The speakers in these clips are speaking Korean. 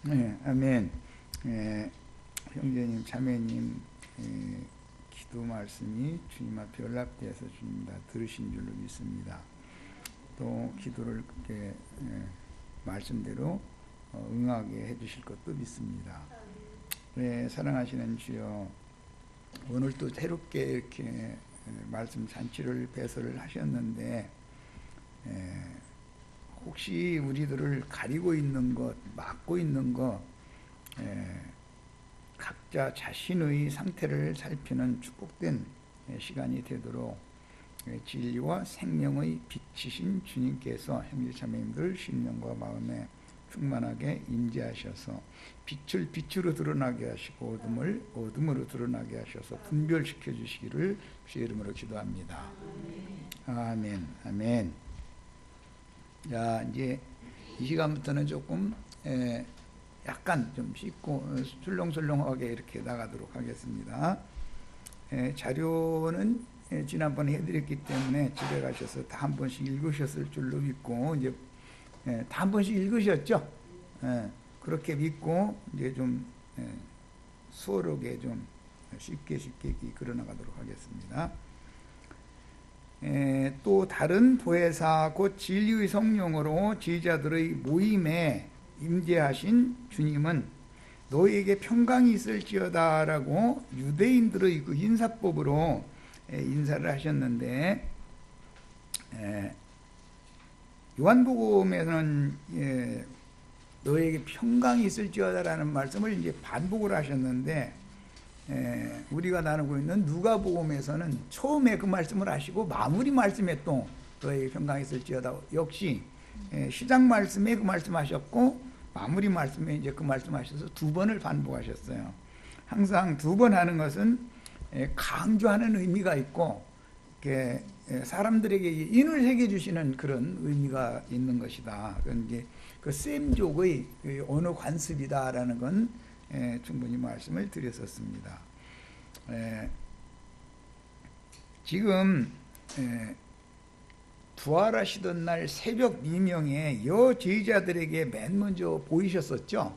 네, 아멘. 형제님, 자매님, 기도 말씀이 주님 앞에 연락돼서 주님 다 들으신 줄로 믿습니다. 또 기도를 그렇게 말씀대로 응하게 해주실 것도 믿습니다. 네, 사랑하시는 주여, 오늘 또 새롭게 이렇게 말씀 잔치를 배설을 하셨는데 혹시 우리들을 가리고 있는 것, 막고 있는 것, 각자 자신의 상태를 살피는 축복된 시간이 되도록 진리와 생명의 빛이신 주님께서 형제자매님들 심령과 마음에 충만하게 임재하셔서 빛을 빛으로 드러나게 하시고 어둠을 어둠으로 드러나게 하셔서 분별시켜 주시기를 주의 이름으로 기도합니다. 아멘. 아멘. 자, 이제 이 시간부터는 조금 약간 좀 씻고 술렁술렁하게 이렇게 나가도록 하겠습니다. 자료는 지난번에 해드렸기 때문에 집에 가셔서 다 한 번씩 읽으셨을 줄로 믿고 이제 다 한 번씩 읽으셨죠? 그렇게 믿고 이제 좀 수월하게 좀 쉽게 걸어나가도록 하겠습니다. 또 다른 보혜사 곧 진리의 성령으로 제자들의 모임에 임재하신 주님은 너희에게 평강이 있을지어다 라고 유대인들의 그 인사법으로 인사를 하셨는데, 요한복음에는 너희에게 평강이 있을지어다 라는 말씀을 이제 반복을 하셨는데, 우리가 나누고 있는 누가복음에서는 처음에 그 말씀을 하시고 마무리 말씀에 또 너희에게 평강이 있을지어다, 역시 시작 말씀에 그 말씀하셨고 마무리 말씀에 이제 그 말씀하셔서 두 번을 반복하셨어요. 항상 두 번 하는 것은 강조하는 의미가 있고 사람들에게 인을 새겨 주시는 그런 의미가 있는 것이다. 그건 이제 그 셈족의 언어 관습이다라는 건 충분히 말씀을 드렸었습니다. 지금 부활하시던 날 새벽 미명에 여제자들에게 맨 먼저 보이셨었죠.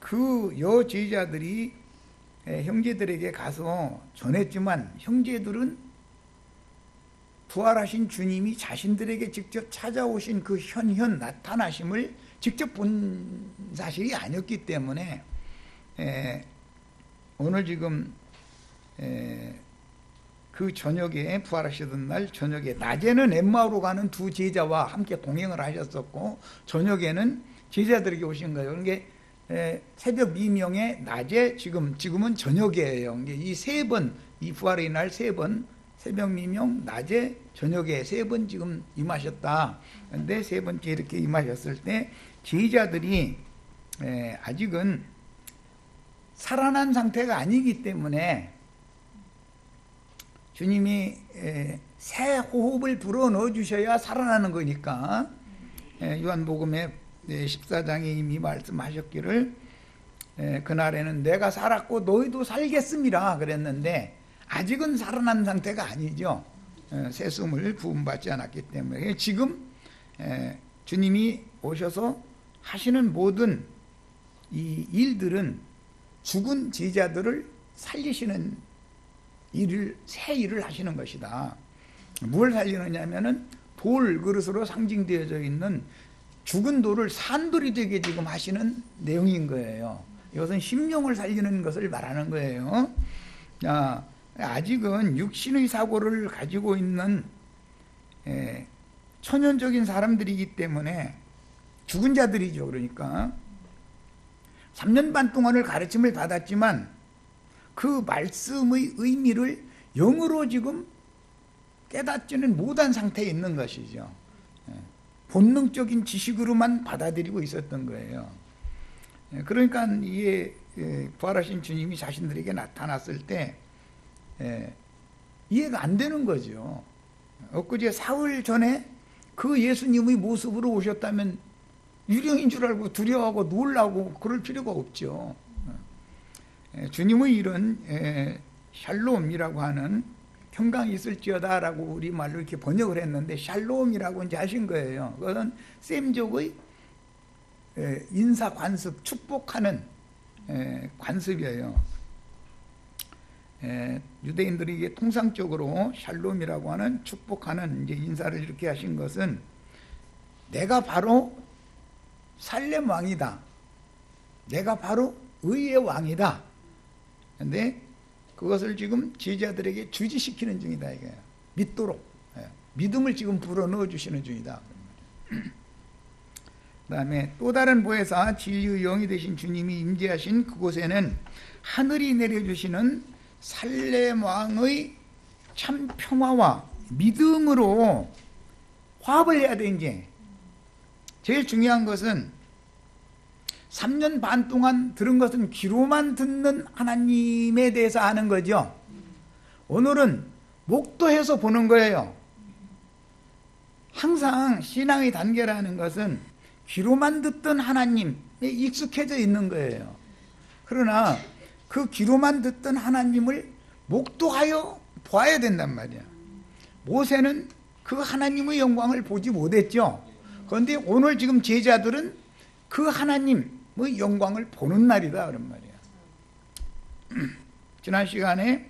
그 여제자들이 형제들에게 가서 전했지만 형제들은 부활하신 주님이 자신들에게 직접 찾아오신 그 현현 나타나심을 직접 본 사실이 아니었기 때문에 오늘 지금 그 저녁에 부활하시던 날 저녁에, 낮에는 엠마오로 가는 두 제자와 함께 동행을 하셨었고 저녁에는 제자들에게 오신 거예요. 그러니까 새벽 미명에 낮에 지금은 저녁이에요. 이 세 번, 이 부활의 날 세 번, 새벽 미명, 낮에, 저녁에 세 번 지금 임하셨다. 그런데 세 번째 이렇게 임하셨을 때 제자들이 아직은 살아난 상태가 아니기 때문에 주님이 새 호흡을 불어 넣어 주셔야 살아나는 거니까 요한복음의 14장에 이미 말씀하셨기를 그날에는 내가 살았고 너희도 살겠습니다 그랬는데 아직은 살아난 상태가 아니죠. 새 숨을 부음받지 않았기 때문에 지금 주님이 오셔서 하시는 모든 이 일들은 죽은 제자들을 살리시는 새 일을 하시는 것이다. 뭘 살리느냐면은 돌 그릇으로 상징되어져 있는 죽은 돌을 산돌이 되게 지금 하시는 내용인 거예요. 이것은 심령을 살리는 것을 말하는 거예요. 아직은 육신의 사고를 가지고 있는 천연적인 사람들이기 때문에 죽은 자들이죠. 그러니까 3년 반 동안을 가르침을 받았지만 그 말씀의 의미를 영으로 지금 깨닫지는 못한 상태에 있는 것이죠. 본능적인 지식으로만 받아들이고 있었던 거예요. 그러니까 이게 부활하신 주님이 자신들에게 나타났을 때 이해가 안 되는 거죠. 엊그제 사흘 전에 그 예수님의 모습으로 오셨다면 유령인 줄 알고 두려워하고 놀라고 그럴 필요가 없죠. 주님의 이런 샬롬이라고 하는 평강이 있을지어다 라고 우리말로 이렇게 번역을 했는데 샬롬이라고 이제 하신 거예요. 그것은 셈족의 인사 관습, 축복하는 관습이에요. 유대인들이 이게 통상적으로 샬롬이라고 하는 축복하는 이제 인사를 이렇게 하신 것은 내가 바로 살렘 왕이다. 내가 바로 의의 왕이다. 근데 그것을 지금 제자들에게 주지시키는 중이다 이거예요. 믿도록 믿음을 지금 불어넣어 주시는 중이다. 그 다음에 또 다른 보혜사 진리의 영이 되신 주님이 임재하신 그곳에는 하늘이 내려주시는 살렘 왕의 참 평화와 믿음으로 화합을 해야 돼. 이제 제일 중요한 것은 3년 반 동안 들은 것은 귀로만 듣는 하나님에 대해서 아는 거죠. 오늘은 목도해서 보는 거예요. 항상 신앙의 단계라는 것은 귀로만 듣던 하나님에 익숙해져 있는 거예요. 그러나 그 귀로만 듣던 하나님을 목도하여 보아야 된단 말이야. 모세는 그 하나님의 영광을 보지 못했죠. 그런데 오늘 지금 제자들은 그 하나님의 영광을 보는 날이다 그런 말이야. 지난 시간에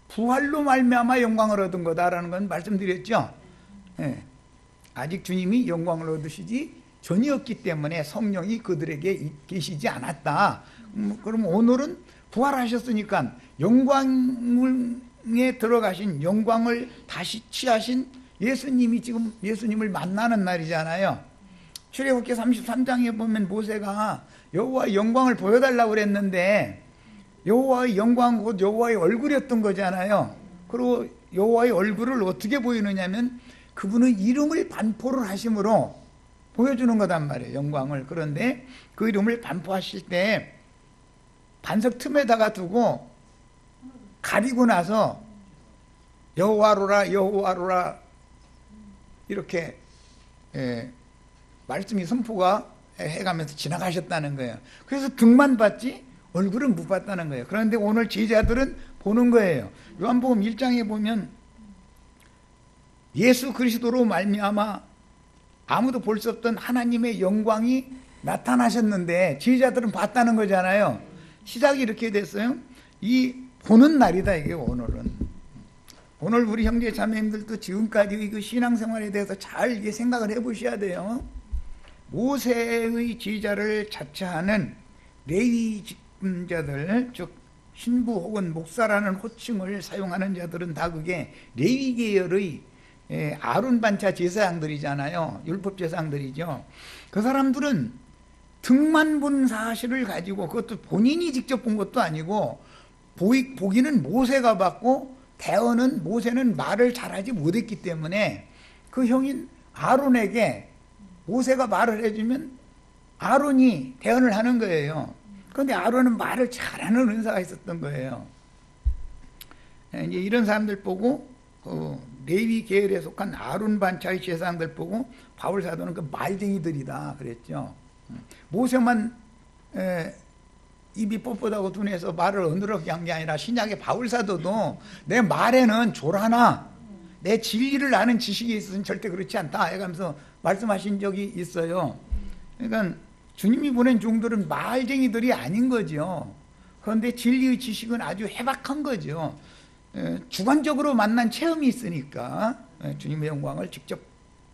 부활로 말미암아 영광을 얻은 거다라는 건 말씀드렸죠. 아직 주님이 영광을 얻으시지 전이었기 때문에 성령이 그들에게 계시지 않았다. 그럼 오늘은 부활하셨으니까 영광에 들어가신 영광을 다시 취하신 예수님이 지금 예수님을 만나는 날이잖아요. 출애굽기 33장에 보면 모세가 여호와의 영광을 보여달라고 그랬는데 여호와의 영광 곧 여호와의 얼굴이었던 거잖아요. 그리고 여호와의 얼굴을 어떻게 보이느냐면 그분의 이름을 반포를 하심으로 보여주는 거단 말이에요. 영광을. 그런데 그 이름을 반포하실 때 반석 틈에다가 두고 가리고 나서 여호와로라 여호와로라 이렇게 말씀이 선포가 해가면서 지나가셨다는 거예요. 그래서 등만 봤지 얼굴은 못 봤다는 거예요. 그런데 오늘 제자들은 보는 거예요. 요한복음 1장에 보면 예수 그리스도로 말미암아 아무도 볼 수 없던 하나님의 영광이 나타나셨는데 제자들은 봤다는 거잖아요. 시작이 이렇게 됐어요. 이 보는 날이다 이게 오늘은. 오늘 우리 형제 자매님들도 지금까지 그 신앙생활에 대해서 잘 이게 생각을 해보셔야 돼요. 모세의 제자를 자처하는 레위 직분자들, 즉 신부 혹은 목사라는 호칭을 사용하는 자들은 다 그게 레위 계열의 아론 반차 제사장들이잖아요. 율법 제사장들이죠. 그 사람들은 등만 본 사실을 가지고 그것도 본인이 직접 본 것도 아니고 보기는 모세가 봤고 대언은 모세는 말을 잘하지 못했기 때문에 그 형인 아론에게 모세가 말을 해주면 아론이 대언을 하는 거예요. 그런데 아론은 말을 잘하는 은사가 있었던 거예요. 이제 이런 사람들 보고 레위 계열에 속한 아론 반차의 제사장들 보고 바울 사도는 그 말쟁이들이다 그랬죠. 모세만 입이 뻣뻣하고 둔해서 말을 어눌하게 한 게 아니라 신약의 바울 사도도 내 말에는 조라나 내 진리를 아는 지식이 있어서는 절대 그렇지 않다 해가면서 말씀하신 적이 있어요. 그러니까 주님이 보낸 종들은 말쟁이들이 아닌 거죠. 그런데 진리의 지식은 아주 해박한 거죠. 주관적으로 만난 체험이 있으니까 주님의 영광을 직접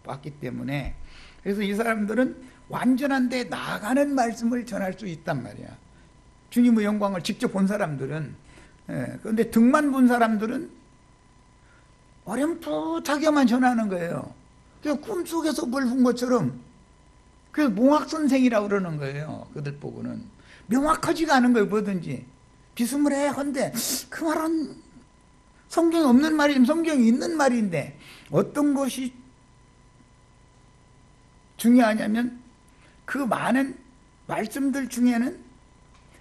봤기 때문에. 그래서 이 사람들은 완전한 데 나가는 말씀을 전할 수 있단 말이야. 주님의 영광을 직접 본 사람들은. 그런데 등만 본 사람들은 어렴풋하게만 전하는 거예요. 그래서 꿈속에서 뭘 본 것처럼. 그래서 몽학선생이라고 그러는 거예요. 그들 보고는. 명확하지가 않은 거예요. 뭐든지. 비스무리한데 그 말은 성경에 없는 말이지만 성경에 있는 말인데 어떤 것이 중요하냐면 그 많은 말씀들 중에는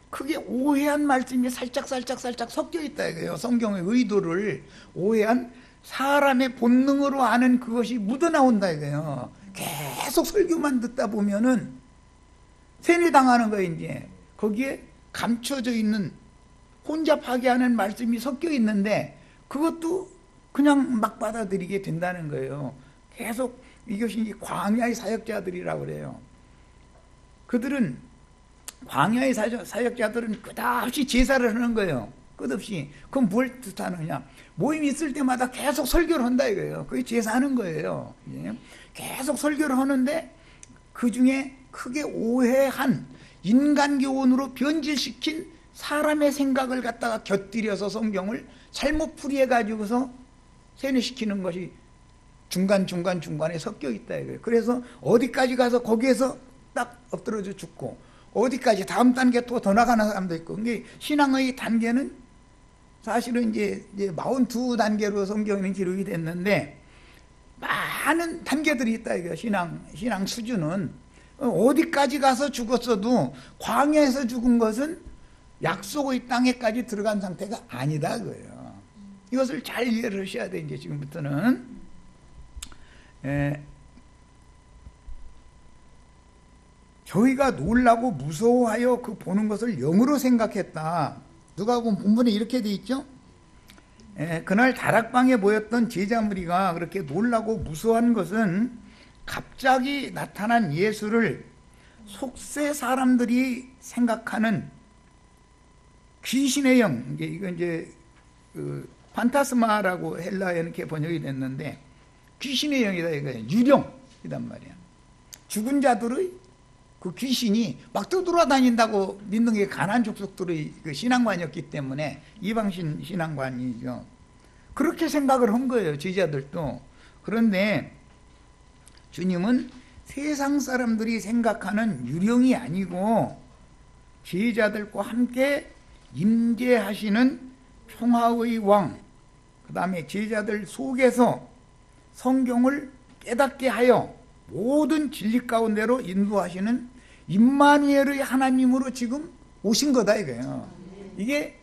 크게 오해한 말씀이 살짝 섞여 있다 이거예요. 성경의 의도를 오해한 사람의 본능으로 아는 그것이 묻어나온다 이거예요. 계속 설교만 듣다 보면은 세뇌당하는 거예요. 이제 거기에 감춰져 있는 혼잡하게 하는 말씀이 섞여 있는데 그것도 그냥 막 받아들이게 된다는 거예요. 계속 이것이 광야의 사역자들이라고 그래요. 그들은 광야의 사역자들은 끝없이 제사를 하는 거예요. 끝없이. 그럼 뭘 뜻하느냐? 모임이 있을 때마다 계속 설교를 한다 이거예요. 그게 제사하는 거예요. 계속 설교를 하는데 그 중에 크게 오해한 인간 교훈으로 변질시킨 사람의 생각을 갖다가 곁들여서 성경을 잘못 풀이해 가지고서 세뇌시키는 것이 중간에 섞여 있다 이거예요. 그래서 어디까지 가서 거기에서 딱 엎드러져 죽고 어디까지 다음 단계 또 더 나가는 사람도 있고. 그게 신앙의 단계는 사실은 이제 42단계로 성경에는 기록이 됐는데 많은 단계들이 있다 이거예요. 신앙 수준은 어디까지 가서 죽었어도 광야에서 죽은 것은 약속의 땅에까지 들어간 상태가 아니다 그거예요. 이것을 잘 이해를 하셔야 돼. 이제 지금부터는 저희가 놀라고 무서워하여 그 보는 것을 영으로 생각했다. 누가 보면 본문에 이렇게 돼 있죠. 그날 다락방에 모였던 제자 무리가 그렇게 놀라고 무서워한 것은 갑자기 나타난 예수를 속세 사람들이 생각하는 귀신의 영, 이건 이제 판타스마라고 헬라어에는 이렇게 번역이 됐는데 귀신의 영이다 이거예요. 유령이단 말이야. 죽은 자들의 그 귀신이 막 떠돌아다닌다고 믿는 게 가나안 족속들의 그 신앙관이었기 때문에 이방 신앙관이죠. 그렇게 생각을 한 거예요. 제자들도. 그런데 주님은 세상 사람들이 생각하는 유령이 아니고 제자들과 함께 임재하시는 평화의 왕, 그 다음에 제자들 속에서 성경을 깨닫게 하여 모든 진리 가운데로 인도하시는 임마누엘의 하나님으로 지금 오신 거다 이거예요. 이게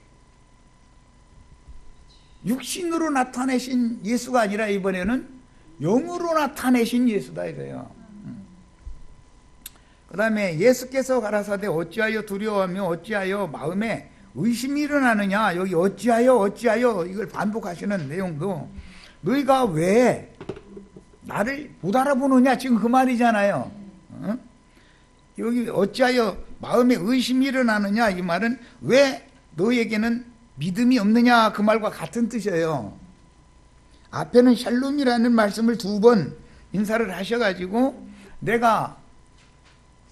육신으로 나타내신 예수가 아니라 이번에는 영으로 나타내신 예수다 이거예요. 그 다음에 예수께서 가라사대 어찌하여 두려워하며 어찌하여 마음에 의심이 일어나느냐. 여기 어찌하여 이걸 반복하시는 내용도 너희가 왜 나를 못 알아보느냐 지금 그 말이잖아요. 여기 어찌하여 마음에 의심이 일어나느냐 이 말은 왜 너에게는 믿음이 없느냐 그 말과 같은 뜻이에요. 앞에는 샬롬이라는 말씀을 2번 인사를 하셔가지고 내가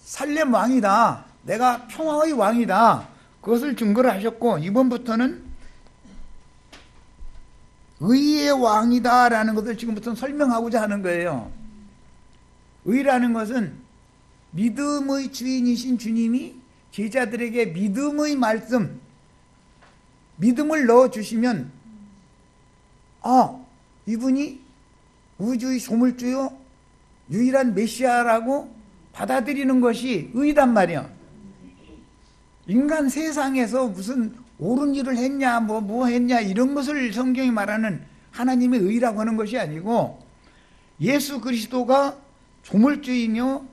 살렘 왕이다, 내가 평화의 왕이다, 그것을 증거를 하셨고 이번부터는 의의 왕이다 라는 것을 지금부터 설명하고자 하는 거예요. 의라는 것은 믿음의 주인이신 주님이 제자들에게 믿음의 말씀, 믿음을 넣어주시면 이분이 우주의 소물주요 유일한 메시아라고 받아들이는 것이 의단 말이야. 인간 세상에서 무슨 옳은 일을 했냐 뭐 했냐 이런 것을 성경이 말하는 하나님의 의라고 하는 것이 아니고 예수 그리스도가 조물주이며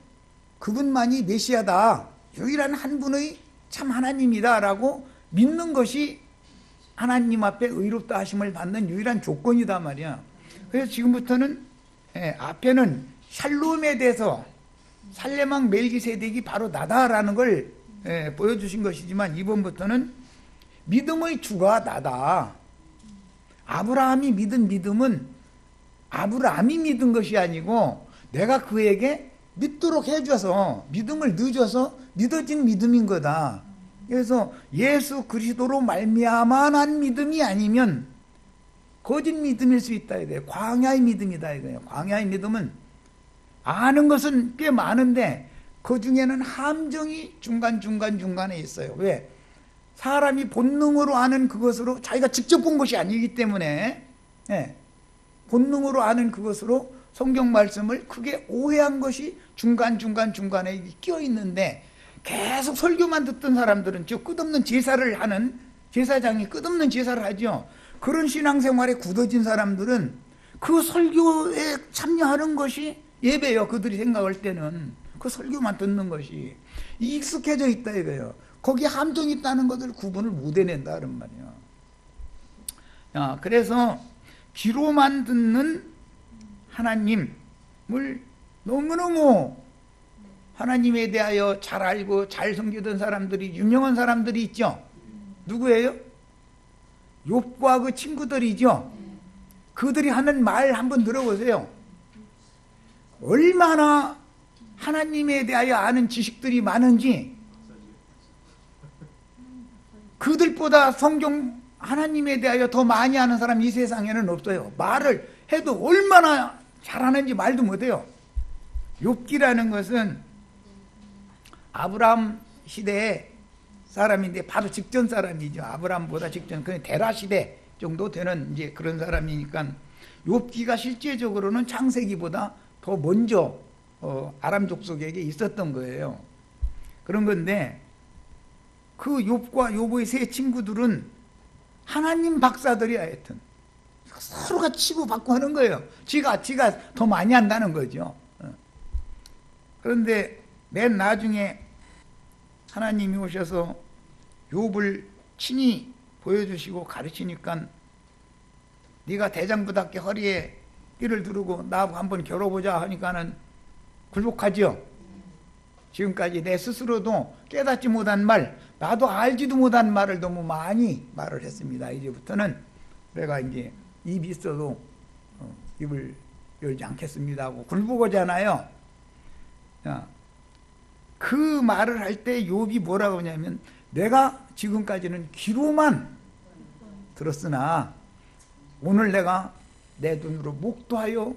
그분만이 메시아다, 유일한 한 분의 참 하나님이다 라고 믿는 것이 하나님 앞에 의롭다 하심을 받는 유일한 조건이다 말이야. 그래서 지금부터는 앞에는 샬롬에 대해서 살레망 멜기세덱이 바로 나다라는 걸 보여주신 것이지만 이번부터는 믿음의 주가 나다. 아브라함이 믿은 믿음은 아브라함이 믿은 것이 아니고 내가 그에게 믿도록 해줘서 믿음을 넣어줘서 믿어진 믿음인 거다. 그래서 예수 그리스도로 말미암아 난 믿음이 아니면 거짓 믿음일 수 있다 이거예요. 광야의 믿음이다 이거예요. 광야의 믿음은 아는 것은 꽤 많은데 그 중에는 함정이 중간에 있어요. 왜? 사람이 본능으로 아는 그것으로 자기가 직접 본 것이 아니기 때문에 본능으로 아는 그것으로 성경 말씀을 크게 오해한 것이 중간에 끼어 있는데 계속 설교만 듣던 사람들은 즉 끝없는 제사를 하는 제사장이 끝없는 제사를 하죠. 그런 신앙생활에 굳어진 사람들은 그 설교에 참여하는 것이 예배요. 그들이 생각할 때는 그 설교만 듣는 것이 익숙해져 있다 이거예요. 거기에 함정이 있다는 것을 구분을 못 해낸다는 말이에요. 그래서 귀로만 듣는 하나님을 너무너무 하나님에 대하여 잘 알고 잘 섬기던 사람들이, 유명한 사람들이 있죠. 누구예요? 욥과 그 친구들이죠. 그들이 하는 말 한번 들어보세요. 얼마나 하나님에 대하여 아는 지식들이 많은지, 그들보다 성경 하나님에 대하여 더 많이 아는 사람이 이 세상에는 없어요. 말을 해도 얼마나 잘하는지 말도 못해요. 욥기라는 것은 아브라함 시대의 사람인데 바로 직전 사람이죠. 아브라함보다 직전, 그 데라 시대 정도 되는 이제 그런 사람이니까 욥기가 실제적으로는 창세기보다 더 먼저 아람 족속에게 있었던 거예요. 그런 건데 그 욥과 욥의 세 친구들은 하나님 박사들이야. 하여튼 서로가 치고받고 하는 거예요. 지가 더 많이 한다는 거죠. 그런데 맨 나중에 하나님이 오셔서 욥을 친히 보여주시고 가르치니까 네가 대장부답게 허리에 띠를 두르고 나하고 한번 겨뤄보자 하니까는 굴복하죠. 지금까지 내 스스로도 깨닫지 못한 말, 나도 알지도 못한 말을 너무 많이 말을 했습니다. 이제부터는 내가 이제 입이 있어도 입을 열지 않겠습니다 하고 굴복하잖아요. 그 말을 할 때 욥이 뭐라고 하냐면, 내가 지금까지는 귀로만 들었으나 오늘 내가 내 눈으로 목도하여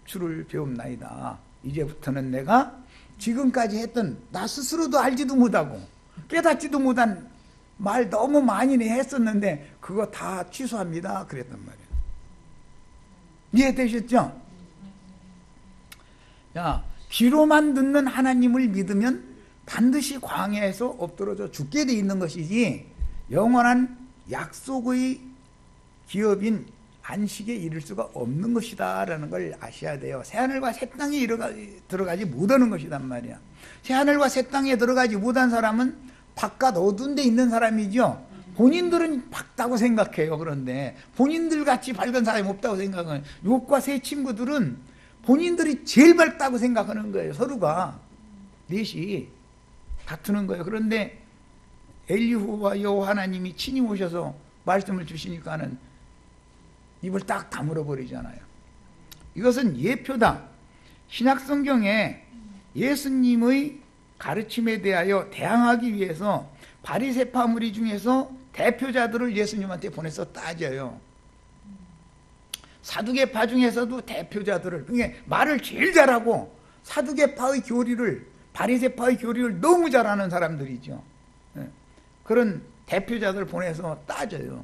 주를 배움나이다. 이제부터는 내가 지금까지 했던, 나 스스로도 알지도 못하고 깨닫지도 못한 말 너무 많이 했었는데 그거 다 취소합니다 그랬단 말이에요. 이해되셨죠? 야, 귀로만 듣는 하나님을 믿으면 반드시 광야에서 엎드러져 죽게 돼 있는 것이지 영원한 약속의 기업인 안식에 이를 수가 없는 것이다 라는 걸 아셔야 돼요. 새하늘과 새 땅에 들어가지 못하는 것이란 말이야. 새하늘과 새 땅에 들어가지 못한 사람은 바깥 어두운 데 있는 사람이죠. 본인들은 밝다고 생각해요. 그런데 본인들 같이 밝은 사람이 없다고 생각해요. 욥과 세 친구들은 본인들이 제일 밝다고 생각하는 거예요. 서로가 넷이 다투는 거예요. 그런데 엘리후와 여호와 하나님이 친히 오셔서 말씀을 주시니까는 입을 딱 다물어 버리잖아요. 이것은 예표다. 신약 성경에 예수님의 가르침에 대하여 대항하기 위해서 바리새파 무리 중에서 대표자들을 예수님한테 보내서 따져요. 사두개파 중에서도 대표자들을, 그게 말을 제일 잘하고 사두개파의 교리를, 바리새파의 교리를 너무 잘하는 사람들이죠. 그런 대표자들을 보내서 따져요.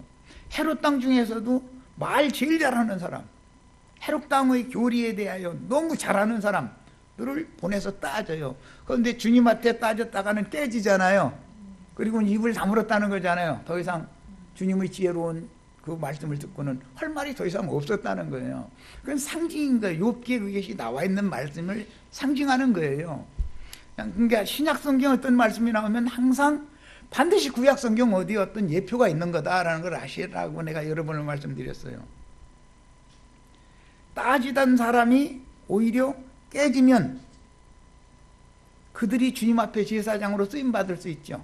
헤롯 땅 중에서도 말 제일 잘하는 사람, 헤롯 땅의 교리에 대하여 너무 잘하는 사람들을 보내서 따져요. 그런데 주님한테 따졌다가는 깨지잖아요. 그리고 입을 다물었다는 거잖아요. 더 이상 주님의 지혜로운 그 말씀을 듣고는 할 말이 더 이상 없었다는 거예요. 그건 상징인 거예요. 욥기에 그것이 나와 있는 말씀을 상징하는 거예요. 그러니까 신약 성경 어떤 말씀이 나오면 항상 반드시 구약 성경 어디에 어떤 예표가 있는 거다라는 걸 아시라고 내가 여러 번을 말씀드렸어요. 따지던 사람이 오히려 깨지면 그들이 주님 앞에 제사장으로 쓰임받을 수 있죠.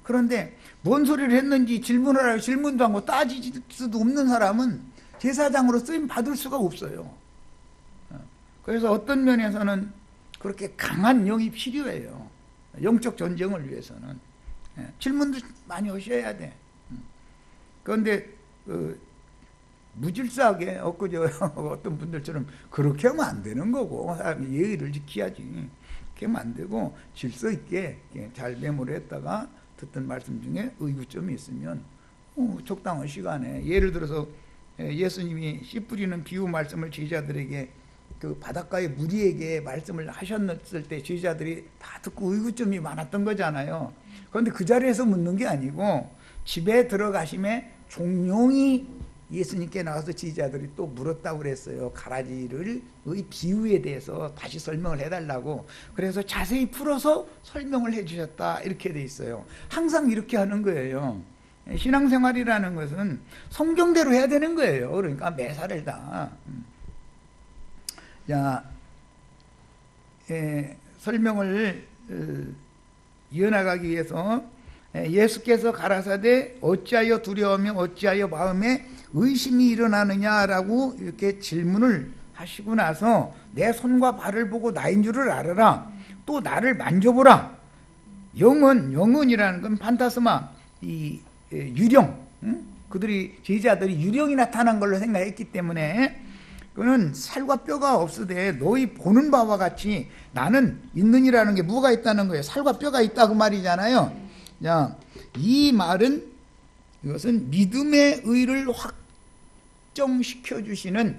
그런데 뭔 소리를 했는지 질문을 하고 질문도 하고 따질 수도 없는 사람은 제사장으로 쓰임받을 수가 없어요. 그래서 어떤 면에서는 그렇게 강한 영이 필요해요. 영적 전쟁을 위해서는. 질문도 많이 하셔야 돼. 그런데 무질서하게 엊그제 어떤 분들처럼 그렇게 하면 안 되는 거고, 사람이 예의를 지켜야지. 그렇게 하면 안 되고 질서 있게 잘 메모를 했다가 듣던 말씀 중에 의구점이 있으면 적당한 시간에, 예를 들어서 예수님이 씨 뿌리는 비유 말씀을 제자들에게 그 바닷가의 무리에게 말씀을 하셨을 때 제자들이 다 듣고 의구점이 많았던 거잖아요. 그런데 그 자리에서 묻는 게 아니고 집에 들어가심에 종용이 예수님께 나와서 제자들이 또 물었다고 그랬어요. 가라지의 비유에 대해서 다시 설명을 해달라고. 그래서 자세히 풀어서 설명을 해주셨다 이렇게 돼 있어요. 항상 이렇게 하는 거예요. 신앙생활이라는 것은 성경대로 해야 되는 거예요. 그러니까 매사를 다. 자, 설명을 이어나가기 위해서 예수께서 가라사대 어찌하여 두려워하며 어찌하여 마음에 의심이 일어나느냐라고 이렇게 질문을 하시고 나서 내 손과 발을 보고 나인 줄을 알아라. 또 나를 만져보라. 영혼이라는 건 판타스마, 이 유령, 그들이 제자들이 유령이 나타난 걸로 생각했기 때문에 그는 살과 뼈가 없으되 너희 보는 바와 같이 나는 있느니라는 게 뭐가 있다는 거예요? 살과 뼈가 있다고 말이잖아요. 자, 이 말은 이것은 믿음의 의를 확정시켜 주시는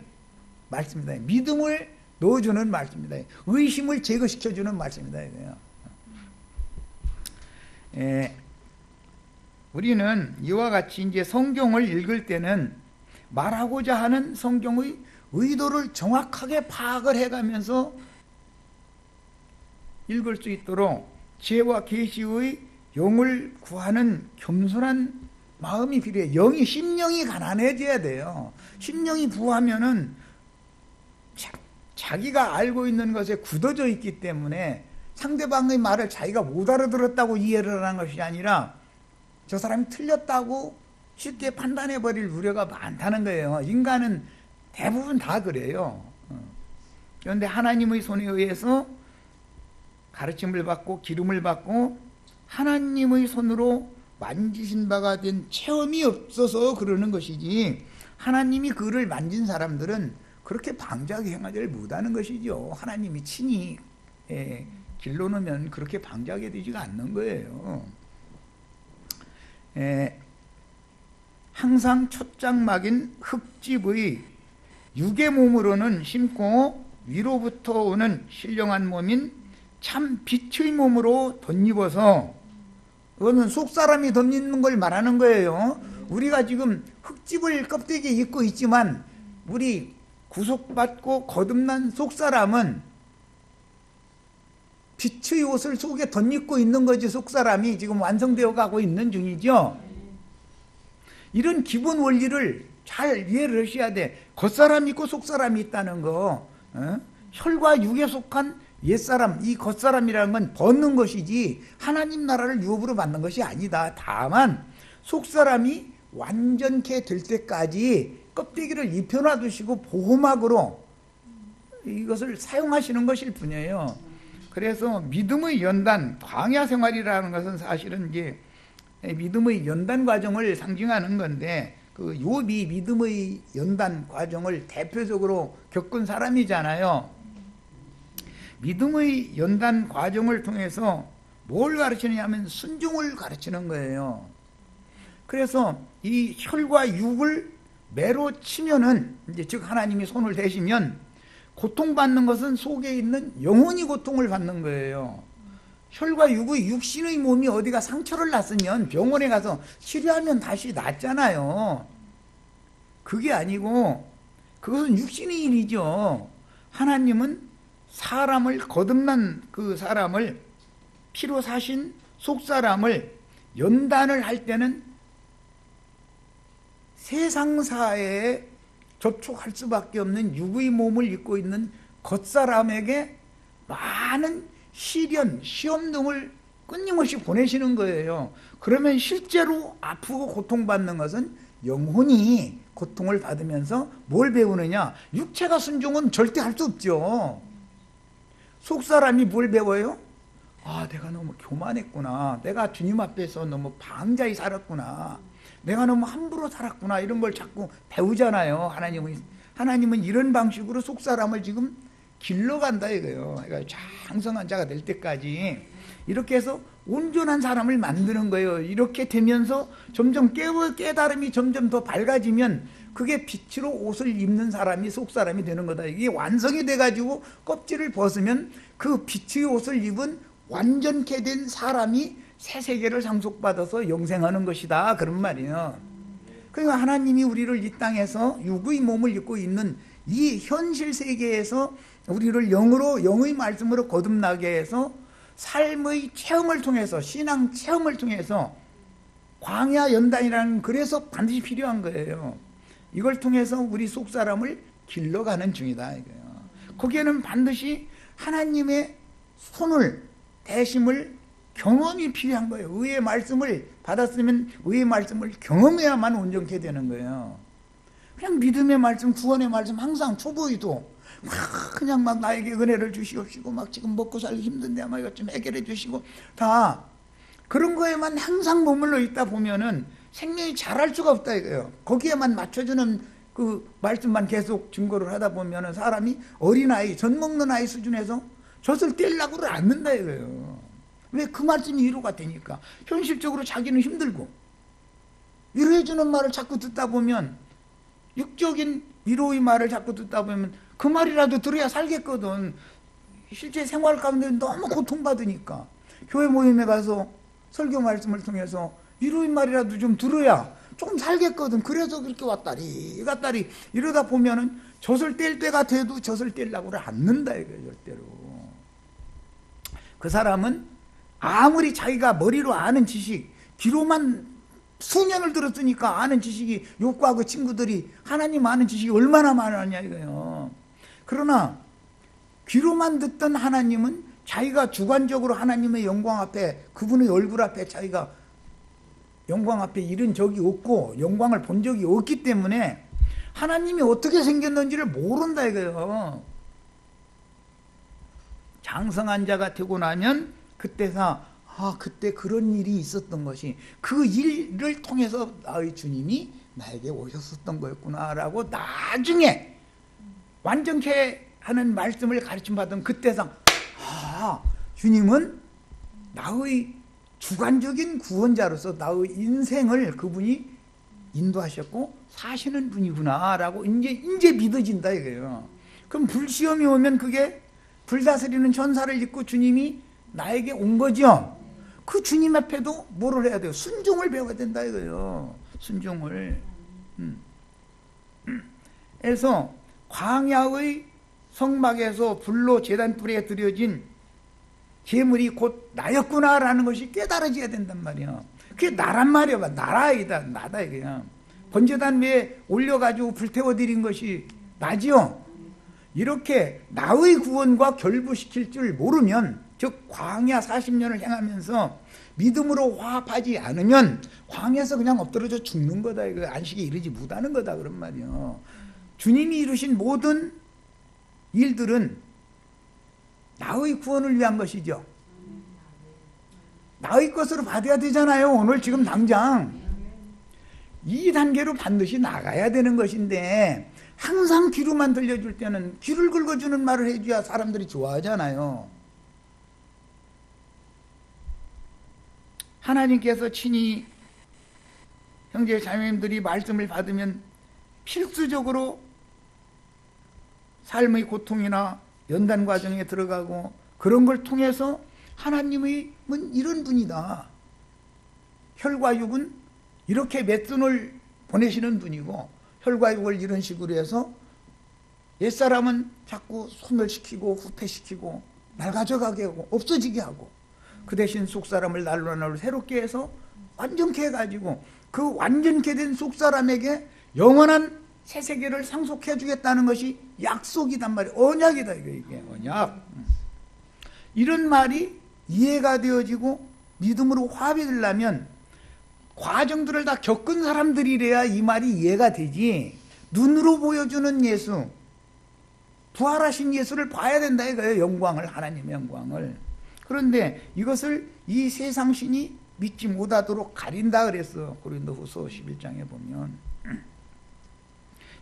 말씀입니다. 믿음을 넣어주는 말씀입니다. 의심을 제거시켜 주는 말씀입니다. 우리는 이와 같이 이제 성경을 읽을 때는 말하고자 하는 성경의 의도를 정확하게 파악을 해가면서 읽을 수 있도록 지혜와 계시의 영을 구하는 겸손한 마음이 필요해요. 심령이 가난해져야 돼요. 심령이 부하면은 자기가 알고 있는 것에 굳어져 있기 때문에 상대방의 말을 자기가 못 알아들었다고 이해를 하는 것이 아니라 저 사람이 틀렸다고 쉽게 판단해버릴 우려가 많다는 거예요. 인간은 대부분 다 그래요. 그런데 하나님의 손에 의해서 가르침을 받고 기름을 받고 하나님의 손으로 만지신 바가 된 체험이 없어서 그러는 것이지, 하나님이 그를 만진 사람들은 그렇게 방자하게 행하지를 못하는 것이죠. 하나님이 친히 길러놓으면 그렇게 방자하게 되지가 않는 거예요. 항상 첫장막인 흙집의 육의 몸으로는 심고 위로부터 오는 신령한 몸인 참 빛의 몸으로 덧입어서, 그거는 속사람이 덧입는 걸 말하는 거예요. 우리가 지금 흙집을 껍데기에 입고 있지만 우리 구속받고 거듭난 속사람은 빛의 옷을 속에 덧입고 있는 거지. 속사람이 지금 완성되어 가고 있는 중이죠. 이런 기본 원리를 잘 이해를 하셔야 돼. 겉사람이 있고 속사람이 있다는 거. 혈과 육에 속한 옛사람, 이 겉사람이라는 건 벗는 것이지 하나님 나라를 유업으로 받는 것이 아니다. 다만 속사람이 완전케 될 때까지 껍데기를 입혀놔두시고 보호막으로 이것을 사용하시는 것일 뿐이에요. 그래서 믿음의 연단, 광야 생활이라는 것은 사실은 이제 믿음의 연단 과정을 상징하는 건데, 그 욥이 믿음의 연단 과정을 대표적으로 겪은 사람이잖아요. 믿음의 연단 과정을 통해서 뭘 가르치느냐 하면 순종을 가르치는 거예요. 그래서 이 혈과 육을 매로 치면은, 이제 즉 하나님이 손을 대시면 고통받는 것은 속에 있는 영혼이 고통을 받는 거예요. 혈과 육의 육신의 몸이 어디가 상처를 났으면 병원에 가서 치료하면 다시 낫잖아요. 그게 아니고 그것은 육신의 일이죠. 하나님은 사람을, 거듭난 그 사람을, 피로 사신 속사람을 연단을 할 때는 세상사에 접촉할 수밖에 없는 육의 몸을 입고 있는 겉사람에게 많은 시련, 시험 등을 끊임없이 보내시는 거예요. 그러면 실제로 아프고 고통받는 것은 영혼이 고통을 받으면서 뭘 배우느냐? 육체가 순종은 절대 할 수 없죠. 속사람이 뭘 배워요? 아, 내가 너무 교만했구나. 내가 주님 앞에서 너무 방자히 살았구나. 내가 너무 함부로 살았구나. 이런 걸 자꾸 배우잖아요. 하나님은 이런 방식으로 속사람을 지금 길러간다 이거예요. 그러니까 장성한 자가 될 때까지 이렇게 해서 온전한 사람을 만드는 거예요. 이렇게 되면서 점점 깨달음이 점점 더 밝아지면 그게 빛으로 옷을 입는 사람이 속사람이 되는 거다. 이게 완성이 돼가지고 껍질을 벗으면 그 빛의 옷을 입은 완전케 된 사람이 새 세계를 상속받아서 영생하는 것이다. 그런 말이에요. 그러니까 하나님이 우리를 이 땅에서 육의 몸을 입고 있는 이 현실 세계에서 우리를 영으로, 영의 말씀으로 거듭나게 해서 삶의 체험을 통해서, 신앙 체험을 통해서, 광야 연단이라는, 그래서 반드시 필요한 거예요. 이걸 통해서 우리 속사람을 길러가는 중이다 이거예요. 거기에는 반드시 하나님의 손을 대심을 경험이 필요한 거예요. 의의 말씀을 받았으면 의의 말씀을 경험해야만 온전케 되는 거예요. 그냥 믿음의 말씀, 구원의 말씀 항상 초보이도 그냥 막 나에게 은혜를 주시옵시고 막 지금 먹고 살기 힘든데 아마 이것 좀 해결해 주시고 다 그런 거에만 항상 머물러 있다 보면은 생명이 자랄 수가 없다 이거예요. 거기에만 맞춰주는 그 말씀만 계속 증거를 하다 보면은 사람이 어린아이, 젖 먹는 아이 수준에서 젖을 떼려고를 않는다 이거예요. 왜? 그 말씀이 위로가 되니까. 현실적으로 자기는 힘들고 위로해주는 말을 자꾸 듣다 보면, 육적인 위로의 말을 자꾸 듣다 보면 그 말이라도 들어야 살겠거든. 실제 생활 가운데 너무 고통받으니까 교회 모임에 가서 설교 말씀을 통해서 위로의 말이라도 좀 들어야 조금 살겠거든. 그래서 그렇게 왔다리 갔다리 이러다 보면은 젖을 뗄 때가 돼도 젖을 떼려고를 않는다 이거예요. 절대로. 그 사람은 아무리 자기가 머리로 아는 지식, 귀로만 수년을 들었으니까 아는 지식이, 욥과 그 친구들이 하나님 아는 지식이 얼마나 많았냐 이거예요. 그러나 귀로만 듣던 하나님은 자기가 주관적으로 하나님의 영광 앞에, 그분의 얼굴 앞에 자기가 영광 앞에 이른 적이 없고 영광을 본 적이 없기 때문에 하나님이 어떻게 생겼는지를 모른다 이거예요. 장성한 자가 되고 나면 그때서 그때 그런 일이 있었던 것이, 그 일을 통해서 나의 주님이 나에게 오셨었던 거였구나라고 나중에 완전케 하는 말씀을 가르침받은 그때상 주님은 나의 주관적인 구원자로서 나의 인생을 그분이 인도하셨고 사시는 분이구나 라고 이제 믿어진다 이거예요. 그럼 불시험이 오면 그게 불다스리는 천사를 입고 주님이 나에게 온 거죠. 그 주님 앞에도 뭐를 해야 돼요? 순종을 배워야 된다 이거예요. 순종을. 그래서 광야의 성막에서 불로 제단불에 드려진 제물이 곧 나였구나라는 것이 깨달아져야 된단 말이야. 그게 나란 말이야. 나라이다. 나다 이거야. 번제단 위에 올려가지고 불태워드린 것이 나지요. 이렇게 나의 구원과 결부시킬 줄 모르면, 즉 광야 40년을 행하면서 믿음으로 화합하지 않으면 광야에서 그냥 엎드러져 죽는 거다. 이거 안식에 이르지 못하는 거다 그런 말이요. 주님이 이루신 모든 일들은 나의 구원을 위한 것이죠. 나의 것으로 받아야 되잖아요. 오늘 지금 당장 이 단계로 반드시 나가야 되는 것인데, 항상 귀로만 들려줄 때는 귀를 긁어주는 말을 해줘야 사람들이 좋아하잖아요. 하나님께서 친히 형제 자매님들이 말씀을 받으면 필수적으로 삶의 고통이나 연단 과정에 들어가고, 그런 걸 통해서 하나님은 이런 분이다, 혈과 육은 이렇게 맷돈을 보내시는 분이고, 혈과 육을 이런 식으로 해서 옛사람은 자꾸 소멸시키고 후퇴시키고 낡아져가게 하고 없어지게 하고, 그 대신 속사람을 날로 날로 새롭게 해서 완전케 해가지고 그 완전케 된 속사람에게 영원한 새 세계를 상속해 주겠다는 것이 약속이단 말이에요. 언약이다 이게 언약. 이런 말이 이해가 되어지고 믿음으로 화합이 되려면 과정들을 다 겪은 사람들이래야 이 말이 이해가 되지. 눈으로 보여주는 예수, 부활하신 예수를 봐야 된다 이거예요. 영광을, 하나님의 영광을. 그런데 이것을 이 세상신이 믿지 못하도록 가린다 그랬어. 고린도후서 11장에 보면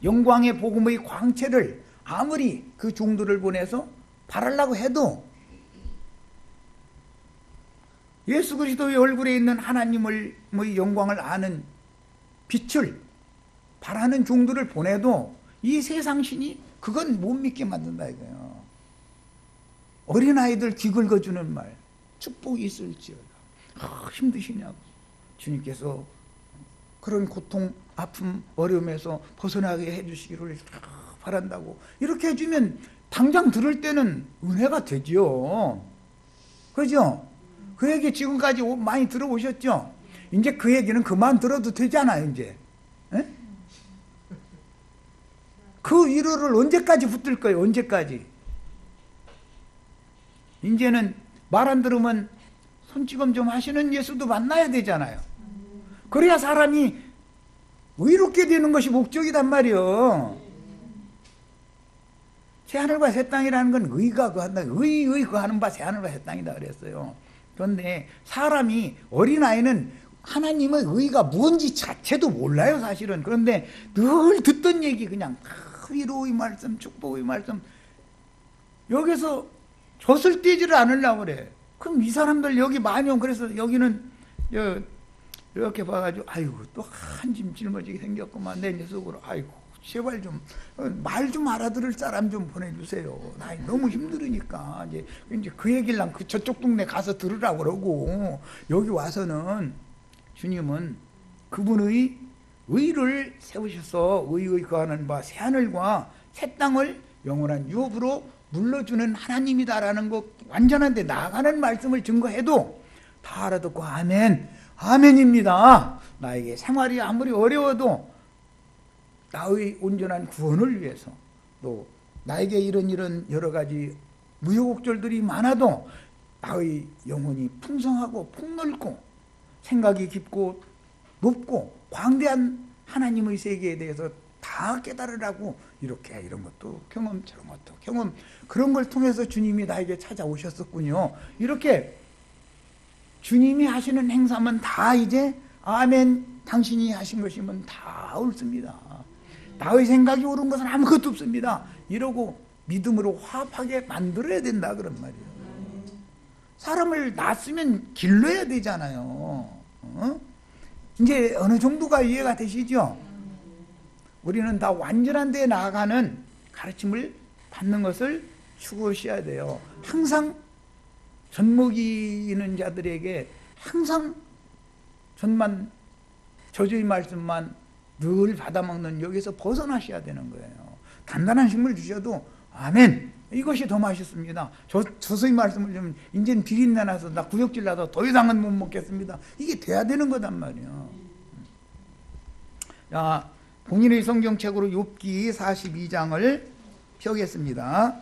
영광의 복음의 광채를 아무리 그 종들을 보내서 바라려고 해도 예수 그리스도의 얼굴에 있는 하나님의 영광을 아는 빛을 바라는 종들을 보내도 이 세상신이 그건 못 믿게 만든다 이거예요. 어린아이들 귀 긁어주는 말, 축복이 있을지어다. 힘드시냐고. 주님께서 그런 고통, 아픔, 어려움에서 벗어나게 해주시기를 바란다고 이렇게 해주면 당장 들을 때는 은혜가 되죠. 그죠? 그 얘기 지금까지 많이 들어오셨죠? 이제 그 얘기는 그만 들어도 되잖아요, 이제. 에? 그 위로를 언제까지 붙들 거예요, 언제까지? 이제는 말 안 들으면 손찌검 좀 하시는 예수도 만나야 되잖아요. 그래야 사람이 의롭게 되는 것이 목적이단 말이요. 새하늘과 새 땅이라는 건 의가 거한다. 의 거하는 바 새하늘과 새 땅이다 그랬어요. 그런데 사람이, 어린아이는 하나님의 의가 뭔지 자체도 몰라요, 사실은. 그런데 늘 듣던 얘기, 그냥 위로의 말씀, 축복의 말씀, 여기서 젖을 떼지를 않으려고 그래. 그럼 이 사람들 여기 많이 온, 그래서 여기는 이렇게 봐가지고, 아이고, 또 한 짐 짊어지게 생겼구만, 내 녀석으로. 아이고, 제발 좀, 말 좀 알아들을 사람 좀 보내주세요. 나 너무 힘들으니까. 이제 그 얘기를 저쪽 동네 가서 들으라고 그러고, 여기 와서는 주님은 그분의 의를 세우셔서 의의 거하는 바 새하늘과 새 땅을 영원한 유업으로 물러주는 하나님이다라는 것, 완전한데 나아가는 말씀을 증거해도 다 알아듣고 아멘, 아멘입니다. 나에게 생활이 아무리 어려워도 나의 온전한 구원을 위해서, 또 나에게 이런 여러 가지 무효곡절들이 많아도 나의 영혼이 풍성하고 폭넓고 생각이 깊고 높고 광대한 하나님의 세계에 대해서 다 깨달으라고 이렇게 이런 것도 경험, 저런 것도 경험, 그런 걸 통해서 주님이 나에게 찾아오셨었군요. 이렇게 주님이 하시는 행사면 다 이제 아멘, 당신이 하신 것이면 다 옳습니다. 나의 생각이 옳은 것은 아무것도 없습니다. 이러고 믿음으로 화합하게 만들어야 된다 그런 말이에요. 사람을 낳았으면 길러야 되잖아요. 이제 어느 정도가 이해가 되시죠? 우리는 다 완전한 데에 나아가는 가르침을 받는 것을 추구하셔야 돼요. 항상 젖먹이는 자들에게 항상 전만, 저주의 말씀만 늘 받아먹는 여기서 벗어나셔야 되는 거예요. 단단한 식물 주셔도 아멘, 이것이 더 맛있습니다. 저서의 말씀을 좀 이제는 비린내 나서 나 구역질 나서 더 이상은 못 먹겠습니다. 이게 돼야 되는 거단 말이에요. 자, 본인의 성경책으로 욥기 42장을 펴겠습니다.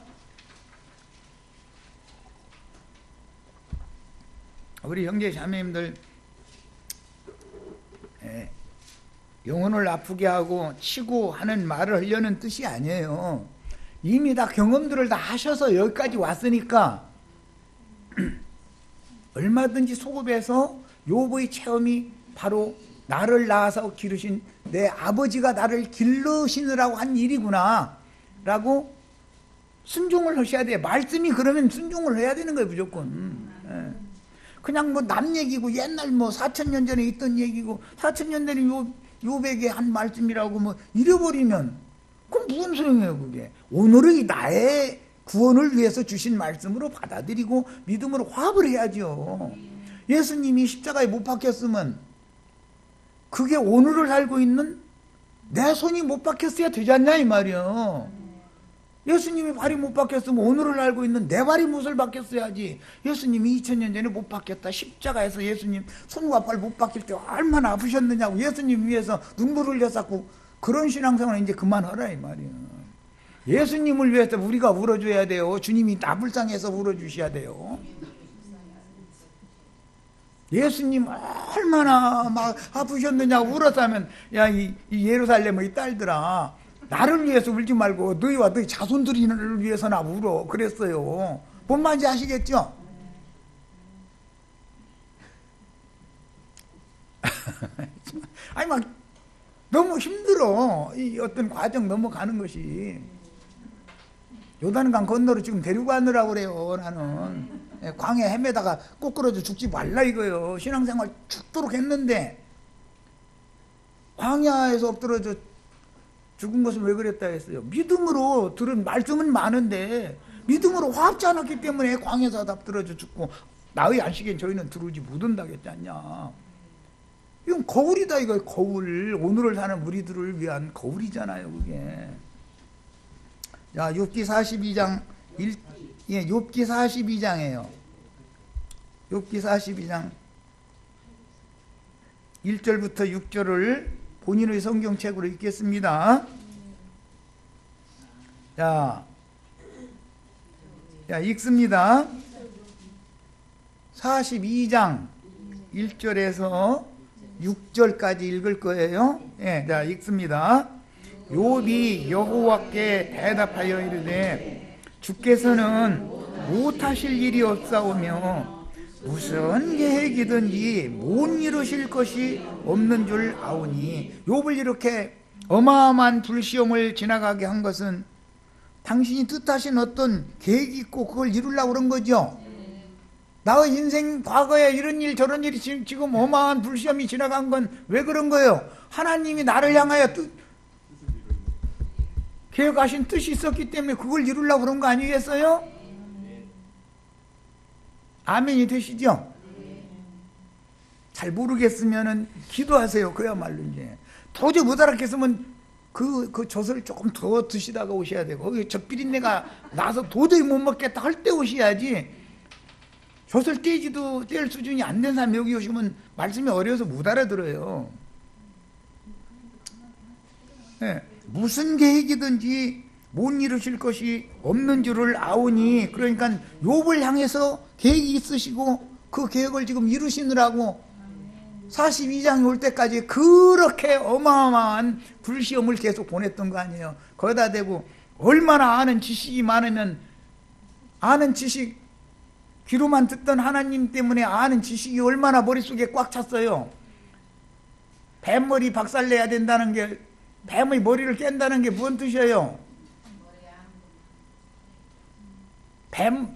우리 형제 자매님들, 영혼을 아프게 하고 치고 하는 말을 하려는 뜻이 아니에요. 이미 다 경험들을 다 하셔서 여기까지 왔으니까 얼마든지 소급해서 욥의 체험이 바로 나를 낳아서 기르신 내 아버지가 나를 길러시느라고 한 일이구나 라고 순종을 하셔야 돼요. 말씀이 그러면 순종을 해야 되는 거예요, 무조건. 그냥 뭐 남 얘기고 옛날 뭐 4,000년 전에 있던 얘기고 4,000년 전에 욥에게 한 말씀이라고 뭐 잃어버리면 그럼 무슨 소용이에요, 그게. 오늘의 나의 구원을 위해서 주신 말씀으로 받아들이고 믿음으로 화합을 해야죠. 예수님이 십자가에 못 박혔으면 그게 오늘을 살고 있는 내 손이 못 박혔어야 되지 않냐 이 말이에요. 예수님이 발이 못 박혔으면 오늘을 알고 있는 내 발이 못을 박혔어야지. 예수님이 2000년 전에 못 박혔다. 십자가에서 예수님 손과 발 못 박힐 때 얼마나 아프셨느냐고 예수님 위해서 눈물을 흘렸었고, 그런 신앙생활은 이제 그만하라 이 말이에요. 예수님을 위해서 우리가 울어줘야 돼요. 주님이 나불상에서 울어주셔야 돼요. 예수님 얼마나 막 아프셨느냐고 울었다면, 야, 이 예루살렘의 딸들아, 나를 위해서 울지 말고 너희와 너희 자손들을 위해서나 울어 그랬어요. 뭔 말인지 아시겠죠? 아니 막 너무 힘들어. 이 어떤 과정 넘어가는 것이. 요단강 건너로 지금 데리고 가느라고 그래요. 나는 광야 헤매다가 꼬꾸라져 죽지 말라 이거요. 신앙생활 죽도록 했는데 광야에서 엎드러져 죽은 것은 왜 그랬다 했어요? 믿음으로 들은 말씀은 많은데 믿음으로 화합지 않았기 때문에 광야에서 엎드러져 죽고, 나의 안식엔 저희는 들어오지 못한다 했지 않냐. 이건 거울이다 이거. 거울. 오늘을 사는 우리들을 위한 거울이잖아요 그게. 자, 욥기 42장 욥기 42장이에요. 욥기 42장 1절부터 6절을 본인의 성경책으로 읽겠습니다. 자, 읽습니다. 42장 1절에서 6절까지 읽을 거예요. 예, 자, 읽습니다. 욥이 여호와께 대답하여 이르되 주께서는 못하실 일이 없사오며 무슨 계획이든지 못 이루실 것이 없는 줄 아오니. 욥을 이렇게 어마어마한 불시험을 지나가게 한 것은 당신이 뜻하신 어떤 계획이 있고 그걸 이루려고 그런 거죠. 나의 인생 과거에 이런 일 저런 일이 지금 어마어마한 불시험이 지나간 건 왜 그런 거예요? 하나님이 나를 향하여 계획하신 뜻이 있었기 때문에 그걸 이루려고 그런 거 아니겠어요? 아멘이 되시죠? 잘 모르겠으면 기도하세요. 그야말로 이제 도저히 못 알아듣겠으면 그 젖을 조금 더 드시다가 오셔야 되고, 거기 젖 비린내가 나서 도저히 못 먹겠다 할 때 오셔야지. 젖을 떼지도 뗄 수준이 안 된 사람이 여기 오시면 말씀이 어려워서 못 알아들어요. 네. 무슨 계획이든지 못 이루실 것이 없는 줄을 아오니. 그러니까 욥을 향해서 계획이 있으시고 그 계획을 지금 이루시느라고 42장이 올 때까지 그렇게 어마어마한 불시험을 계속 보냈던 거 아니에요. 거기다 대고 얼마나 아는 지식이 많으면, 아는 지식, 귀로만 듣던 하나님 때문에 아는 지식이 얼마나 머릿속에 꽉 찼어요. 뱀머리 박살내야 된다는 게, 뱀의 머리를 깬다는 게 무슨 뜻이에요? 뱀,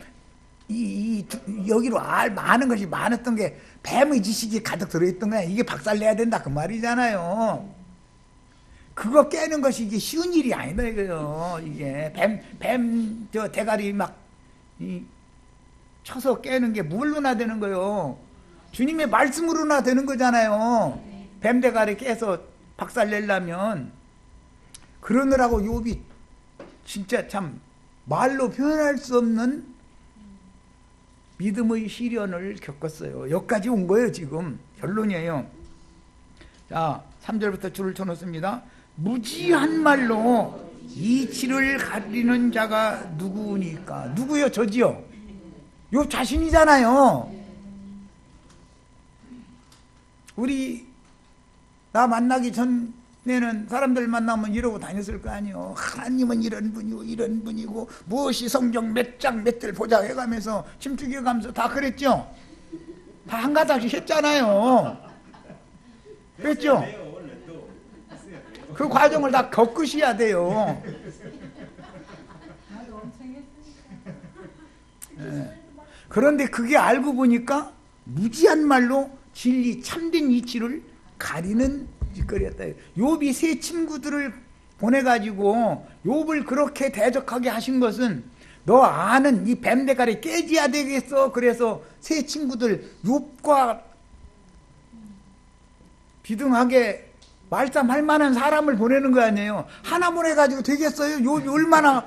여기로 많은 것이 많았던 게 뱀의 지식이 가득 들어있던 거야. 이게 박살내야 된다 그 말이잖아요. 그거 깨는 것이 이게 쉬운 일이 아니다 이거요. 이게 뱀 저 대가리 막 쳐서 깨는 게 뭘로나 되는 거요. 주님의 말씀으로나 되는 거잖아요. 뱀 대가리 깨서 박살내려면. 그러느라고 욥이 진짜 참 말로 표현할 수 없는 믿음의 시련을 겪었어요. 여기까지 온 거예요. 지금 결론이에요. 자, 3절부터 줄을 쳐놓습니다. 무지한 말로 이치를 가리는 자가 누구니까. 누구요? 저지요? 요 자신이잖아요. 우리 나 만나기 전에는 사람들 만나면 이러고 다녔을 거 아니에요. 하나님은 이런 분이고 이런 분이고 무엇이 성경 몇 장 몇 절 보자 해가면서 침투기어 가면서 다 그랬죠. 다 한 가닥씩 했잖아요. 그랬죠? 그 과정을 다 겪으셔야 돼요. 네. 그런데 그게 알고 보니까 무지한 말로 진리 참된 이치를 가리는 짓거리였다. 욥이 세 친구들을 보내가지고 욥을 그렇게 대적하게 하신 것은 너 아는 이 뱀대가리 깨져야 되겠어. 그래서 세 친구들 욥과 비등하게 말싸움할 만한 사람을 보내는 거 아니에요. 하나 보내가지고 되겠어요? 욥이 얼마나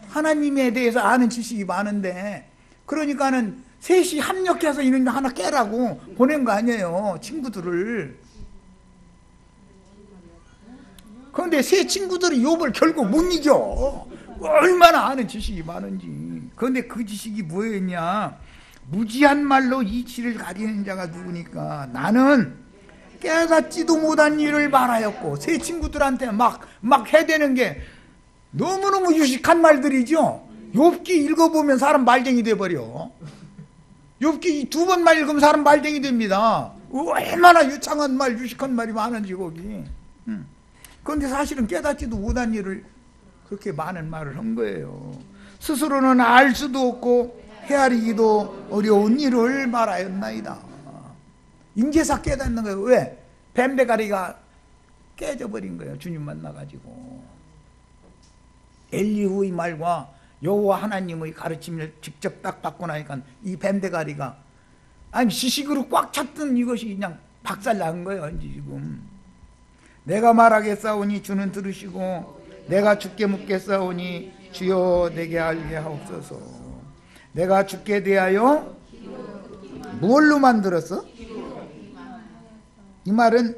하나님에 대해서 아는 지식이 많은데. 그러니까는 셋이 합력해서 이놈 하나 깨라고 보낸 거 아니에요. 친구들을. 그런데 세 친구들이 욥을 결국 못 이겨. 얼마나 아는 지식이 많은지. 그런데 그 지식이 뭐였냐? 무지한 말로 이치를 가리는 자가 누구니까. 나는 깨닫지도 못한 일을 말하였고. 세 친구들한테 막 해대는 게 너무너무 유식한 말들이죠. 욥기 읽어보면 사람 말쟁이 돼버려. 욥기 2번 말 읽으면 사람 말쟁이 됩니다. 얼마나 유창한 말, 유식한 말이 많은지 거기. 그런데 사실은 깨닫지도 못한 일을 그렇게 많은 말을 한 거예요. 스스로는 알 수도 없고 헤아리기도 어려운 일을 말하였나이다. 인제사 깨닫는 거예요. 왜? 뱀대가리가 깨져버린 거예요. 주님 만나가지고. 엘리후의 말과 여호와 하나님의 가르침을 직접 딱 받고 나니까 이 뱀대가리가, 아니 지식으로 꽉 찼던 이것이 그냥 박살난 거예요. 이제 지금 내가 말하겠사오니 주는 들으시고 내가 주께 묻겠사오니 주여 내게 알게 하옵소서. 내가 주께 대하여 뭘로 만들었어? 이 말은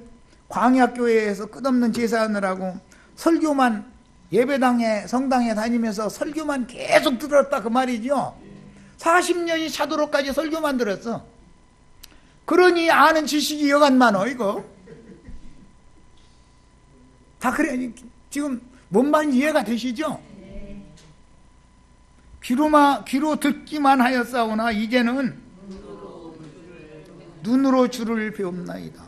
광야교회에서 끝없는 제사하느라고 설교만, 예배당에 성당에 다니면서 설교만 계속 들었다 그 말이죠. 40년이 차도로까지 설교만 들었어. 그러니 아는 지식이 여간 많어 이거. 다 그래. 지금 뭔 말인지 이해가 되시죠? 귀로 듣기만 하였사오나 이제는 눈으로 주를 배웁나이다.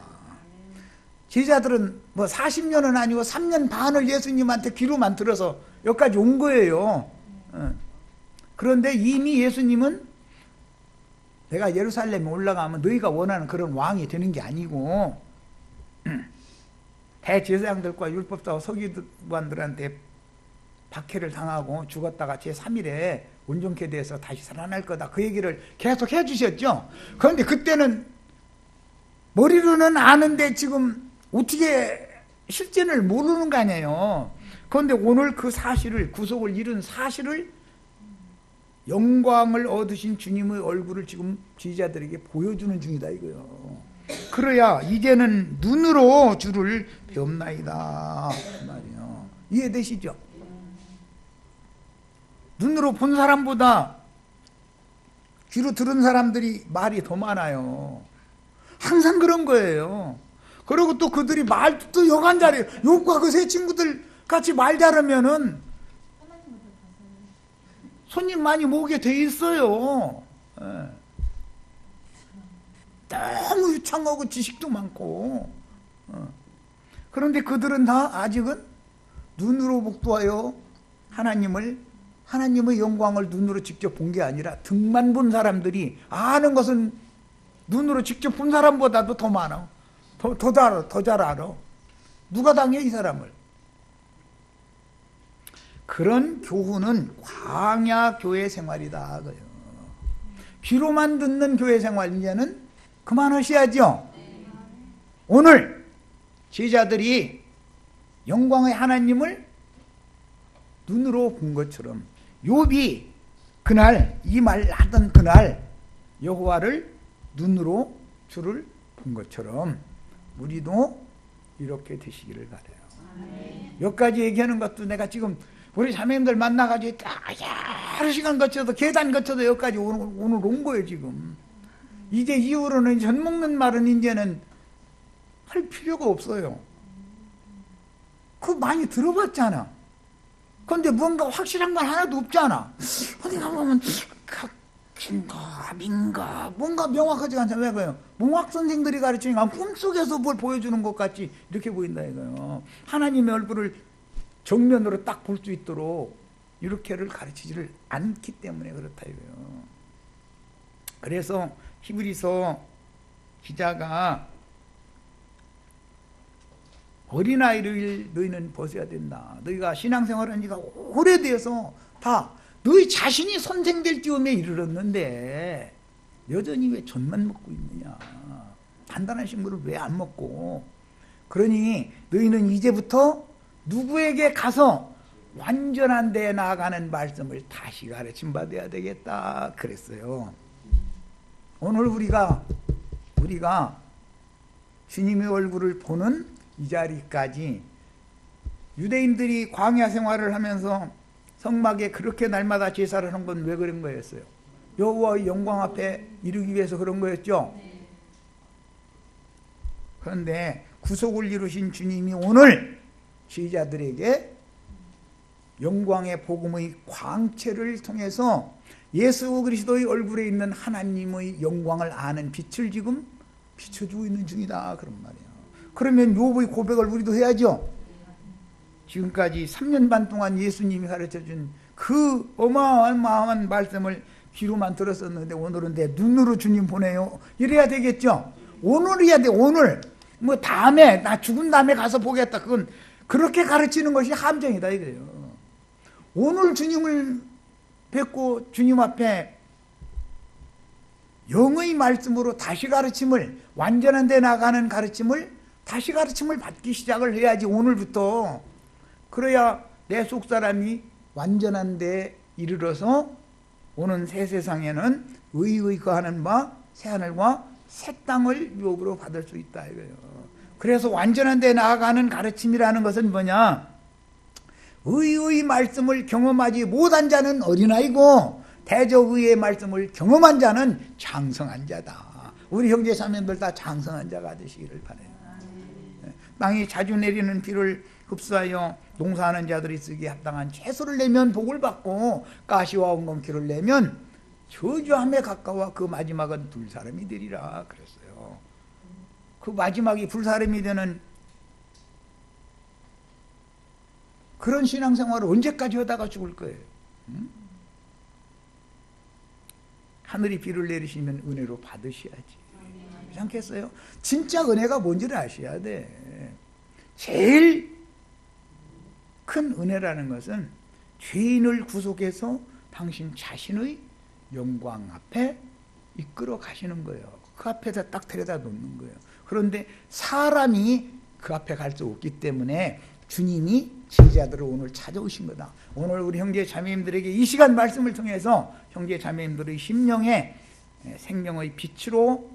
제자들은 뭐 40년은 아니고 3년 반을 예수님한테 귀로만 들어서 여기까지 온 거예요. 그런데 이미 예수님은 내가 예루살렘에 올라가면 너희가 원하는 그런 왕이 되는 게 아니고 대제사장들과 율법사와 서기관들한테 박해를 당하고 죽었다가 제3일에 온전케 돼서 다시 살아날 거다. 그 얘기를 계속 해주셨죠. 그런데 그때는 머리로는 아는데 지금 어떻게 실제를 모르는 거 아니에요. 그런데 오늘 그 사실을, 구속을 이룬 사실을, 영광을 얻으신 주님의 얼굴을 지금 지지자들에게 보여주는 중이다 이거요. 그래야 이제는 눈으로 주를 배웁나이다 말이요. 이해되시죠? 눈으로 본 사람보다 귀로 들은 사람들이 말이 더 많아요. 항상 그런 거예요. 그리고 또 그들이 말도 여간 잘해요. 욥과 그 세 친구들 같이 말 잘하면은 손님 많이 모으게 돼 있어요. 너무 유창하고 지식도 많고. 그런데 그들은 다 아직은 눈으로 목도하여 하나님의 영광을 눈으로 직접 본 게 아니라 등만 본 사람들이 아는 것은 눈으로 직접 본 사람보다도 더 많아. 더 잘 알아. 누가 당해 이 사람을. 그런 교훈은 광야 교회 생활이다. 귀로만 듣는 교회 생활 이제는 그만하셔야죠. 오늘 제자들이 영광의 하나님을 눈으로 본 것처럼 욥이 그날 이 말 하던 그날 여호와를 눈으로 주를 본 것처럼 우리도 이렇게 되시기를 바라요. 여기까지 얘기하는 것도 내가 지금 우리 자매님들 만나가지고 여러 시간 거쳐서 계단 거쳐서 여기까지 오늘 온 거예요 지금. 이제 이후로는 전 먹는 말은 이제는 할 필요가 없어요. 그거 많이 들어봤잖아. 그런데 뭔가 확실한 말 하나도 없잖아. 어디 가보면 각인가 민가 뭔가 명확하지 않잖아. 왜 그래요? 몽학 선생들이 가르치니까 꿈속에서 뭘 보여주는 것 같이 이렇게 보인다 이거예요. 하나님의 얼굴을 정면으로 딱 볼 수 있도록 이렇게를 가르치지를 않기 때문에 그렇다 이거예요. 그래서 히브리서 기자가 어린아이를 너희는 벗어야 된다. 너희가 신앙생활한 지가 오래돼서 다 너희 자신이 선생될 즈음에 이르렀는데 여전히 왜 젖만 먹고 있느냐. 단단한 식물을 왜 안 먹고. 그러니 너희는 이제부터 누구에게 가서 완전한 데에 나아가는 말씀을 다시 가르침 받아야 되겠다 그랬어요. 오늘 우리가 주님의 얼굴을 보는 이 자리까지 유대인들이 광야 생활을 하면서 성막에 그렇게 날마다 제사를 한 건 왜 그런 거였어요? 여호와의 영광 앞에 이르기 위해서 그런 거였죠. 그런데 구속을 이루신 주님이 오늘 제자들에게 영광의 복음의 광채를 통해서 예수 그리스도의 얼굴에 있는 하나님의 영광을 아는 빛을 지금 비춰주고 있는 중이다 그런 말이에요. 그러면 욥의 고백을 우리도 해야죠. 지금까지 3년 반 동안 예수님이 가르쳐준 그 어마어마한 말씀을 귀로만 들었었는데 오늘은 내 눈으로 주님 보내요. 이래야 되겠죠. 오늘이야 돼. 오늘 뭐 다음에 나 죽은 다음에 가서 보겠다. 그건 그렇게 가르치는 것이 함정이다 이거예요. 오늘 주님을 뵙고 주님 앞에 영의 말씀으로 다시 가르침을 완전한 데 나가는 가르침을 다시 가르침을 받기 시작을 해야지 오늘부터. 그래야 내 속사람이 완전한 데 이르러서 오는 새 세상에는 의의 거하는 바 새하늘과 새 땅을 유업으로 받을 수 있다 이거예요. 그래서 완전한 데 나아가는 가르침이라는 것은 뭐냐? 의의 말씀을 경험하지 못한 자는 어린아이고 대저의의 말씀을 경험한 자는 장성한 자다. 우리 형제 자매들 다 장성한 자가 되시기를 바라요. 땅이 자주 내리는 비를 흡수하여 농사하는 자들이 쓰기에 합당한 채소를 내면 복을 받고 가시와 엉겅퀴를 내면 저주함에 가까워 그 마지막은 불사름이 되리라 그랬어요. 그 마지막이 불사름이 되는 그런 신앙생활을 언제까지 하다가 죽을 거예요? 응? 하늘이 비를 내리시면 은혜로 받으셔야지. 그렇지 않겠어요? 진짜 은혜가 뭔지를 아셔야 돼. 제일 큰 은혜라는 것은 죄인을 구속해서 당신 자신의 영광 앞에 이끌어 가시는 거예요. 그 앞에다 딱 데려다 놓는 거예요. 그런데 사람이 그 앞에 갈 수 없기 때문에 주님이 제자들을 오늘 찾아오신 거다. 오늘 우리 형제 자매님들에게 이 시간 말씀을 통해서 형제 자매님들의 심령에 생명의 빛으로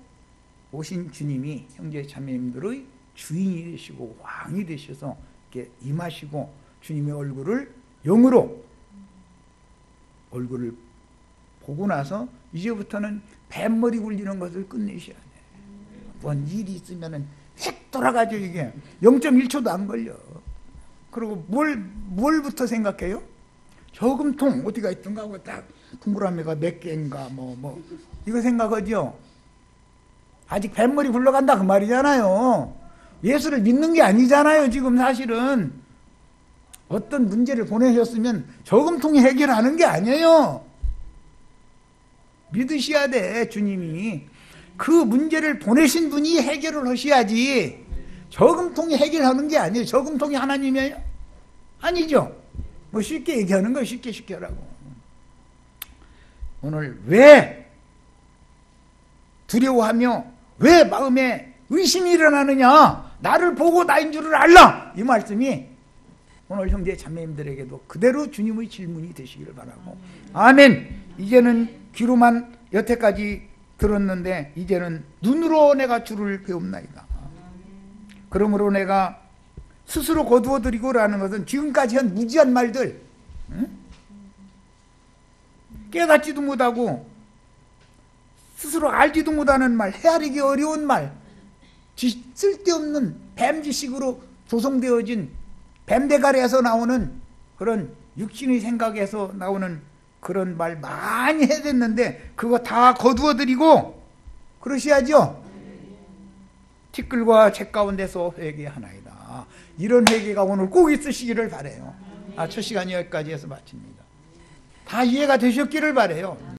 오신 주님이 형제 자매님들의 주인이 되시고 왕이 되셔서 이렇게 임하시고 주님의 얼굴을 영으로 얼굴을 보고 나서 이제부터는 뱃머리 굴리는 것을 끝내셔야 돼. 뭔 일이 있으면은 휙 돌아가죠. 이게 0.1초도 안 걸려. 그리고 뭘부터 생각해요? 저금통 어디가 있던가 하고 딱 동그라미가 몇 개인가 뭐 이거 생각하죠. 아직 뱃머리 굴러간다 그 말이잖아요. 예수를 믿는 게 아니잖아요. 지금 사실은 어떤 문제를 보내셨으면 저금통이 해결하는 게 아니에요. 믿으셔야 돼. 주님이 그 문제를 보내신 분이 해결을 하셔야지 저금통이 해결하는 게 아니에요. 저금통이 하나님이에요? 아니죠. 뭐 쉽게 얘기하는 거 쉽게 하라고. 오늘 왜 두려워하며 왜 마음에 의심이 일어나느냐? 나를 보고 나인 줄을 알라. 이 말씀이 오늘 형제 자매님들에게도 그대로 주님의 질문이 되시기를 바라고. 아멘. 이제는 귀로만 여태까지 들었는데 이제는 눈으로 내가 주를 배웁나이다. 그러므로 내가 스스로 거두어드리고라는 것은 지금까지 한 무지한 말들, 응? 깨닫지도 못하고 스스로 알지도 못하는 말, 헤아리기 어려운 말, 쓸데없는 뱀지식으로 조성되어진 뱀대가리에서 나오는 그런 육신의 생각에서 나오는 그런 말 많이 해댔는데 그거 다 거두어드리고 그러셔야죠. 티끌과 책 가운데서 회개하나이다. 이런 회개가 오늘 꼭 있으시기를 바라요. 첫 시간 여기까지 해서 마칩니다. 다 이해가 되셨기를 바라요.